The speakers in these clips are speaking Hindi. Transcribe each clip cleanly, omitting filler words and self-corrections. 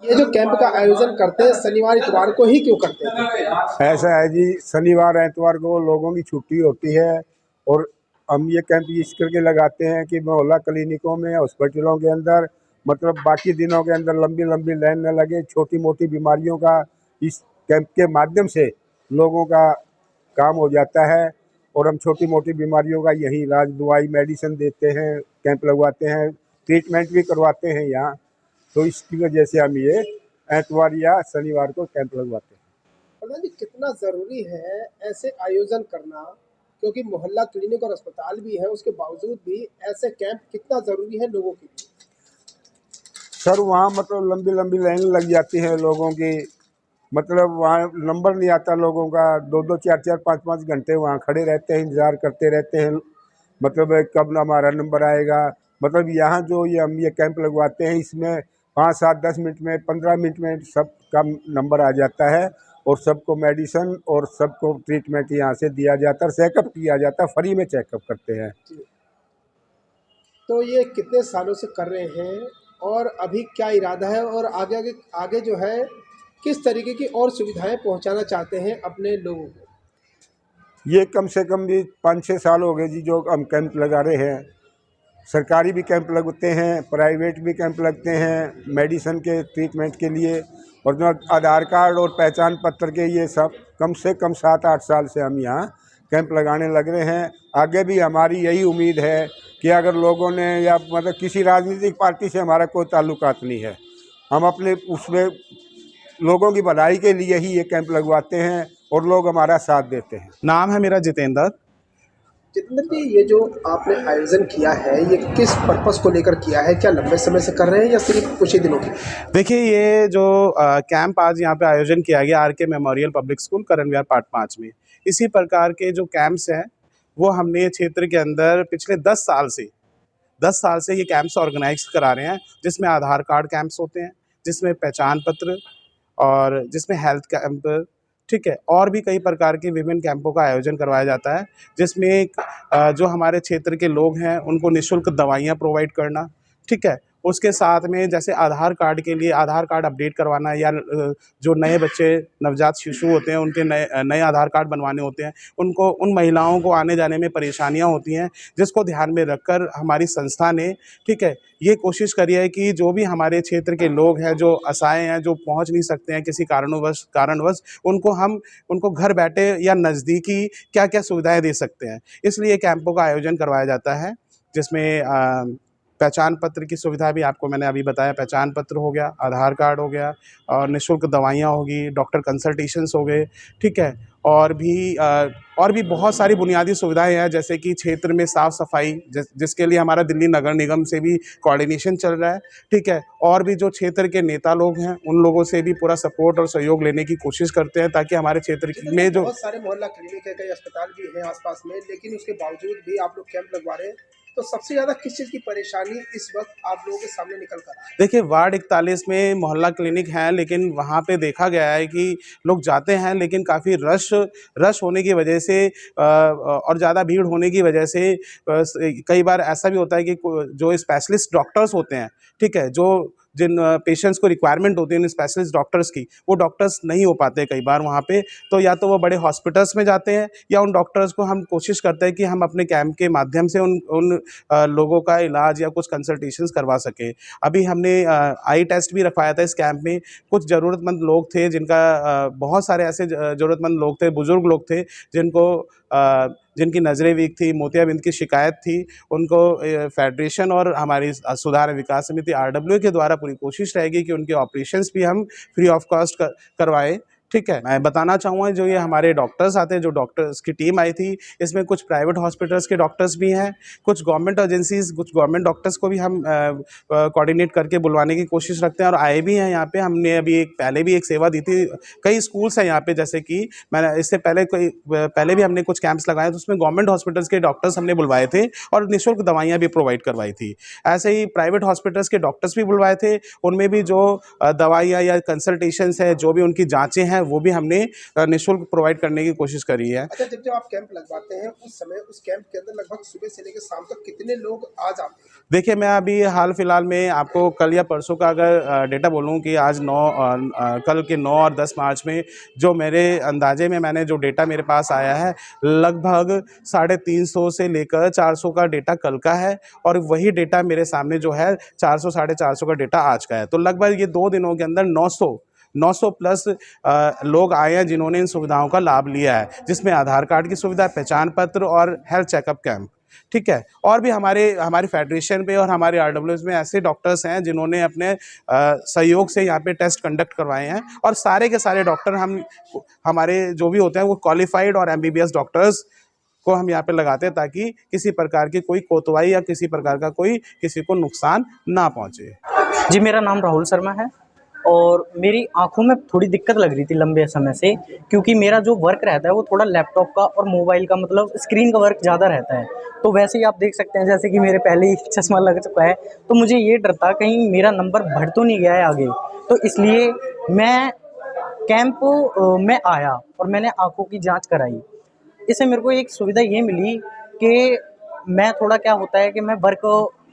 ये जो कैंप का आयोजन करते हैं शनिवार इतवार को ही क्यों करते हैं? ऐसा है जी, शनिवार एतवार को लोगों की छुट्टी होती है और हम ये कैंप इस करके लगाते हैं कि मोहल्ला क्लिनिकों में, हॉस्पिटलों के अंदर, मतलब बाकी दिनों के अंदर लंबी लंबी लाइन न लगे। छोटी मोटी बीमारियों का इस कैंप के माध्यम से लोगों का काम हो जाता है और हम छोटी मोटी बीमारियों का यही इलाज, दवाई, मेडिसिन देते हैं, कैंप लगवाते हैं, ट्रीटमेंट भी करवाते हैं यहाँ। तो इसकी वजह से हम ये एतवार या शनिवार को कैंप लगवाते हैं। प्रधान जी, कितना ज़रूरी है ऐसे आयोजन करना, क्योंकि मोहल्ला क्लिनिक और अस्पताल भी है, उसके बावजूद भी ऐसे कैंप कितना ज़रूरी है लोगों के लिए? सर वहाँ मतलब लंबी लंबी लाइन लग जाती है लोगों की, मतलब वहाँ नंबर नहीं आता लोगों का। 2-2, 4-4, 5-5 घंटे वहाँ खड़े रहते हैं, इंतज़ार करते रहते हैं, मतलब कब हमारा नंबर आएगा। मतलब यहाँ जो ये हम ये कैंप लगवाते हैं इसमें 5, 7, 10 मिनट में, 15 मिनट में सबका नंबर आ जाता है और सबको मेडिसिन और सबको ट्रीटमेंट यहाँ से दिया जाता है, चेकअप किया जाता है, फ्री में चेकअप करते हैं। जी। तो ये कितने सालों से कर रहे हैं और अभी क्या इरादा है, और आगे आगे आगे जो है किस तरीके की और सुविधाएं पहुंचाना चाहते हैं अपने लोगों को? ये कम से कम भी 5-6 साल हो गए जी जो हम कैंप लगा रहे हैं। सरकारी भी कैंप लगते हैं, प्राइवेट भी कैंप लगते हैं मेडिसिन के ट्रीटमेंट के लिए, और जो आधार कार्ड और पहचान पत्र के, ये सब कम से कम 7-8 साल से हम यहाँ कैंप लगाने लग रहे हैं। आगे भी हमारी यही उम्मीद है कि अगर लोगों ने, या मतलब किसी राजनीतिक पार्टी से हमारा कोई ताल्लुकात नहीं है, हम अपने उसमें लोगों की भलाई के लिए ही ये कैंप लगवाते हैं और लोग हमारा साथ देते हैं। नाम है मेरा जितेंद्र। जितेंद्र जी, ये जो आपने आयोजन किया है ये किस पर्पस को लेकर किया है? क्या लंबे समय से कर रहे हैं या सिर्फ कुछ ही दिनों के? देखिए, ये जो कैंप आज यहाँ पे आयोजन किया गया आर.के. मेमोरियल पब्लिक स्कूल करण विहार पार्ट 5 में, इसी प्रकार के जो कैंप्स हैं वो हमने क्षेत्र के अंदर पिछले 10 साल से ये कैंप्स ऑर्गेनाइज करा रहे हैं, जिसमें आधार कार्ड कैंप्स होते हैं, जिसमें पहचान पत्र और जिसमें हेल्थ कैंप, ठीक है, और भी कई प्रकार के विभिन्न कैंपों का आयोजन करवाया जाता है, जिसमें जो हमारे क्षेत्र के लोग हैं उनको निःशुल्क दवाइयाँ प्रोवाइड करना, ठीक है। उसके साथ में जैसे आधार कार्ड के लिए आधार कार्ड अपडेट करवाना, या जो नए बच्चे, नवजात शिशु होते हैं, उनके नए आधार कार्ड बनवाने होते हैं, उनको, उन महिलाओं को आने जाने में परेशानियां होती हैं, जिसको ध्यान में रखकर हमारी संस्था ने, ठीक है, ये कोशिश करी है कि जो भी हमारे क्षेत्र के लोग हैं, जो असहाय हैं, जो पहुंच नहीं सकते हैं किसी कारणवश, उनको घर बैठे या नज़दीकी क्या क्या सुविधाएं दे सकते हैं। इसलिए कैंपों का आयोजन करवाया जाता है, जिसमें पहचान पत्र की सुविधा भी आपको मैंने अभी बताया, पहचान पत्र हो गया, आधार कार्ड हो गया, और निःशुल्क दवाइयाँ होगी, डॉक्टर कंसल्टेशंस हो गए, ठीक है। और भी बहुत सारी बुनियादी सुविधाएं हैं, जैसे कि क्षेत्र में साफ़ सफाई, जिसके लिए हमारा दिल्ली नगर निगम से भी कोऑर्डिनेशन चल रहा है, ठीक है। और भी जो क्षेत्र के नेता लोग हैं उन लोगों से भी पूरा सपोर्ट और सहयोग लेने की कोशिश करते हैं, ताकि हमारे क्षेत्र में जो बहुत सारे मोहल्ला क्लिनिक है, कई अस्पताल भी हैं आसपास में, लेकिन उसके बावजूद भी आप लोग कैंप लगवा रहे हैं, तो सबसे ज़्यादा किस चीज़ की परेशानी इस वक्त आप लोगों के सामने निकल कर आ रही देखिए, वार्ड 41 में मोहल्ला क्लिनिक है, लेकिन वहाँ पे देखा गया है कि लोग जाते हैं, लेकिन काफ़ी रश होने की वजह से और ज़्यादा भीड़ होने की वजह से कई बार ऐसा भी होता है कि जो स्पेशलिस्ट डॉक्टर्स होते हैं, ठीक है, जो जिन पेशेंट्स को रिक्वायरमेंट होती है उन स्पेशलिस्ट डॉक्टर्स की, वो डॉक्टर्स नहीं हो पाते कई बार वहाँ पे। तो या तो वो बड़े हॉस्पिटल्स में जाते हैं, या उन डॉक्टर्स को हम कोशिश करते हैं कि हम अपने कैंप के माध्यम से उन लोगों का इलाज या कुछ कंसल्टेशंस करवा सकें। अभी हमने आई टेस्ट भी रखवाया था इस कैंप में। कुछ ज़रूरतमंद लोग थे जिनका बहुत सारे ऐसे ज़रूरतमंद लोग थे, बुज़ुर्ग लोग थे, जिनकी नज़रें वीक थी, मोतियाबिंद की शिकायत थी। उनको फेडरेशन और हमारी सुधार विकास समिति RWA के द्वारा पूरी कोशिश रहेगी कि उनके ऑपरेशंस भी हम फ्री ऑफ कॉस्ट करवाएँ, ठीक है। मैं बताना चाहूँगा, जो ये हमारे डॉक्टर्स आते हैं, जो डॉक्टर्स की टीम आई थी, इसमें कुछ प्राइवेट हॉस्पिटल्स के डॉक्टर्स भी हैं, कुछ गवर्नमेंट एजेंसीज़, कुछ गवर्नमेंट डॉक्टर्स को भी हम कोऑर्डिनेट करके बुलवाने की कोशिश रखते हैं, और आए भी हैं यहाँ पे। हमने अभी पहले भी एक सेवा दी थी। कई स्कूल्स हैं यहाँ पे, जैसे कि मैंने इससे पहले भी हमने कुछ कैंप्स लगाए, तो उसमें गवर्नमेंट हॉस्पिटल्स के डॉक्टर्स हमने बुलवाए थे और निःशुल्क दवाइयाँ भी प्रोवाइड करवाई थी। ऐसे ही प्राइवेट हॉस्पिटल्स के डॉक्टर्स भी बुलवाए थे, उनमें भी जो दवाइयाँ या कंसल्टेशंस है, जो भी उनकी जाँचें हैं, हैं वो भी हमने निःशुल्क प्रोवाइड करने की कोशिश करी है। अच्छा, जब आप कैंप लगवाते हैं उस समय उस कैंप के अंदर लगभग सुबह से लेकर शाम तक कितने लोग आ जाते हैं? देखिए, मैं अभी हाल फिलहाल में आपको कल या परसों का अगर डेटा बोलूं कि आज कल के 9 और 10 मार्च में जो मेरे अंदाजे में मैंने जो डेटा मेरे पास आया है, लगभग 350 से लेकर 400 का डेटा कल का है और वही डेटा मेरे सामने जो है 400 साढ़े 400 का डेटा आज का है। तो लगभग ये 2 दिनों के अंदर 900 प्लस लोग आए हैं जिन्होंने इन सुविधाओं का लाभ लिया है, जिसमें आधार कार्ड की सुविधा, पहचान पत्र और हेल्थ चेकअप कैंप। ठीक है, और भी हमारी फेडरेशन पे और हमारे आरडब्ल्यूएस में ऐसे डॉक्टर्स हैं जिन्होंने अपने सहयोग से यहाँ पे टेस्ट कंडक्ट करवाए हैं और सारे के सारे डॉक्टर हमारे जो भी होते हैं वो क्वालिफाइड और एमबीबीएस डॉक्टर्स को हम यहाँ पे लगाते हैं ताकि किसी प्रकार की कोई कोतवाही या किसी प्रकार का किसी को नुकसान ना पहुँचे। जी, मेरा नाम राहुल शर्मा है और मेरी आँखों में थोड़ी दिक्कत लग रही थी लंबे समय से, क्योंकि मेरा जो वर्क रहता है वो थोड़ा लैपटॉप का और मोबाइल का, मतलब स्क्रीन का वर्क ज़्यादा रहता है। तो वैसे ही आप देख सकते हैं जैसे कि मेरे पहले ही चश्मा लग चुका है, तो मुझे ये डर था कहीं मेरा नंबर बढ़ तो नहीं गया है आगे। तो इसलिए मैं कैंप में आया और मैंने आँखों की जाँच कराई। इससे मेरे को एक सुविधा ये मिली कि मैं थोड़ा, क्या होता है कि मैं वर्क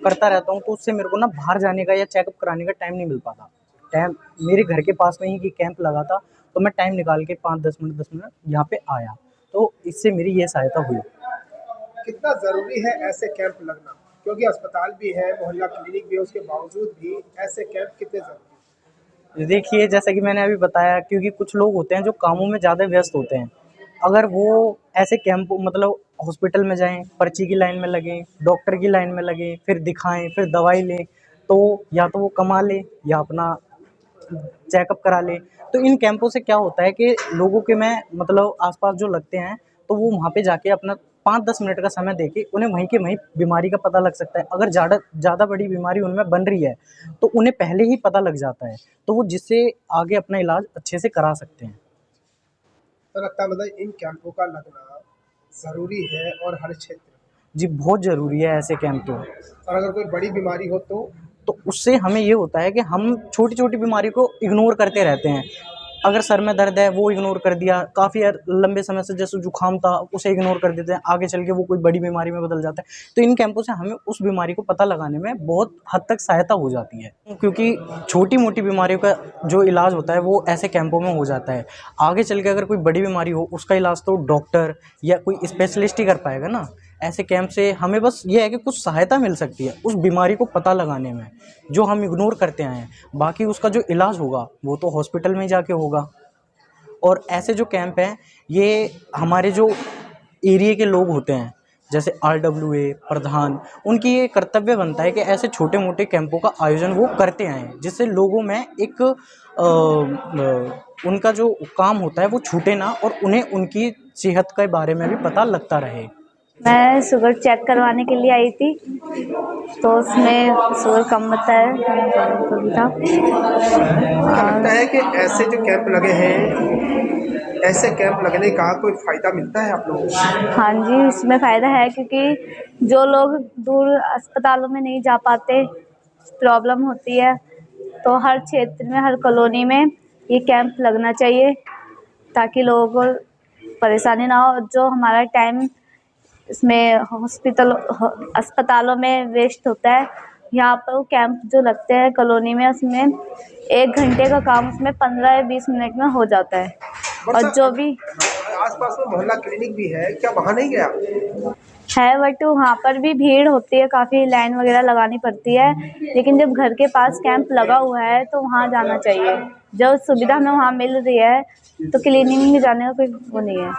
करता रहता हूँ, तो उससे मेरे को ना बाहर जाने का या चेकअप कराने का टाइम नहीं मिल पाता। टाइम मेरे घर के पास में ही कैंप लगा था, तो मैं टाइम निकाल के 5-10 मिनट यहाँ पे आया, तो इससे मेरी ये सहायता हुई। कितना ज़रूरी है ऐसे कैंप लगना, क्योंकि अस्पताल भी है, मोहल्ला क्लिनिक भी है, उसके बावजूद भी ऐसे कैंप कितने ज़रूरी हैं? देखिए, जैसा कि मैंने अभी बताया, क्योंकि कुछ लोग होते हैं जो कामों में ज़्यादा व्यस्त होते हैं। अगर वो ऐसे कैंप, मतलब हॉस्पिटल में जाएँ, पर्ची की लाइन में लगें, डॉक्टर की लाइन में लगें, फिर दिखाएँ, फिर दवाई लें, तो या तो वो कमा लें या अपना चेकअप करा ले। तो इन कैंपों से क्या होता है कि लोगों के में, मतलब आस-पास जो लगते हैं, तो वो वहाँ पे जाके अपना 5-10 मिनट का समय देके उन्हें वहीं के वहीं बीमारी का पता लग सकता है। अगर ज़्यादा बड़ी बीमारी उनमें बन रही है, तो उन्हें पहले ही पता लग जाता है, तो वो जिससे आगे अपना इलाज अच्छे से करा सकते हैं। तो लगता है मतलब इन कैंपों का लगना ज़रूरी है और हर क्षेत्र में। जी, बहुत ज़रूरी है ऐसे कैंप तो। और अगर कोई बड़ी बीमारी हो तो उससे हमें ये होता है कि हम छोटी-छोटी बीमारी को इग्नोर करते रहते हैं। अगर सर में दर्द है वो इग्नोर कर दिया, काफ़ी लंबे समय से जैसे जुकाम था उसे इग्नोर कर देते हैं, आगे चल के वो कोई बड़ी बीमारी में बदल जाता है। तो इन कैंपों से हमें उस बीमारी को पता लगाने में बहुत हद तक सहायता हो जाती है, क्योंकि छोटी-मोटी बीमारियों का जो इलाज होता है वो ऐसे कैंपों में हो जाता है। आगे चल के अगर कोई बड़ी बीमारी हो उसका इलाज तो डॉक्टर या कोई स्पेशलिस्ट ही कर पाएगा ना। ऐसे कैंप से हमें बस ये है कि कुछ सहायता मिल सकती है उस बीमारी को पता लगाने में, जो हम इग्नोर करते आए हैं। बाकी उसका जो इलाज होगा वो तो हॉस्पिटल में ही जाके होगा। और ऐसे जो कैंप हैं, ये हमारे जो एरिया के लोग होते हैं, जैसे आरडब्ल्यूए प्रधान, उनकी ये कर्तव्य बनता है कि ऐसे छोटे-मोटे कैंपों का आयोजन वो करते आएँ, जिससे लोगों में एक उनका जो काम होता है वो छूटे ना और उन्हें उनकी सेहत के बारे में भी पता लगता रहे। मैं शुगर चेक करवाने के लिए आई थी, तो उसमें शुगर कम बताया तो भी था। क्या लगता है कि ऐसे जो कैंप लगे हैं, ऐसे कैंप लगने का कोई फ़ायदा मिलता है आप लोगों को? हाँ जी, इसमें फ़ायदा है, क्योंकि जो लोग दूर अस्पतालों में नहीं जा पाते, प्रॉब्लम होती है, तो हर क्षेत्र में, हर कॉलोनी में ये कैंप लगना चाहिए, ताकि लोगों को परेशानी ना हो। जो हमारा टाइम इसमें अस्पतालों में वेस्ट होता है, यहाँ पर वो कैंप जो लगते हैं कॉलोनी में, उसमें 1 घंटे का काम उसमें 15 या 20 मिनट में हो जाता है। और जो भी आस-पास में मोहल्ला क्लिनिक भी है, क्या वहाँ नहीं गया? है, बट वहाँ पर भी भीड़ होती है, काफ़ी लाइन वगैरह लगानी पड़ती है। लेकिन जब घर के पास कैंप लगा हुआ है तो वहाँ जाना चाहिए। जो सुविधा हमें वहाँ मिल रही है, तो क्लिनिक में जाने का कोई वो नहीं है।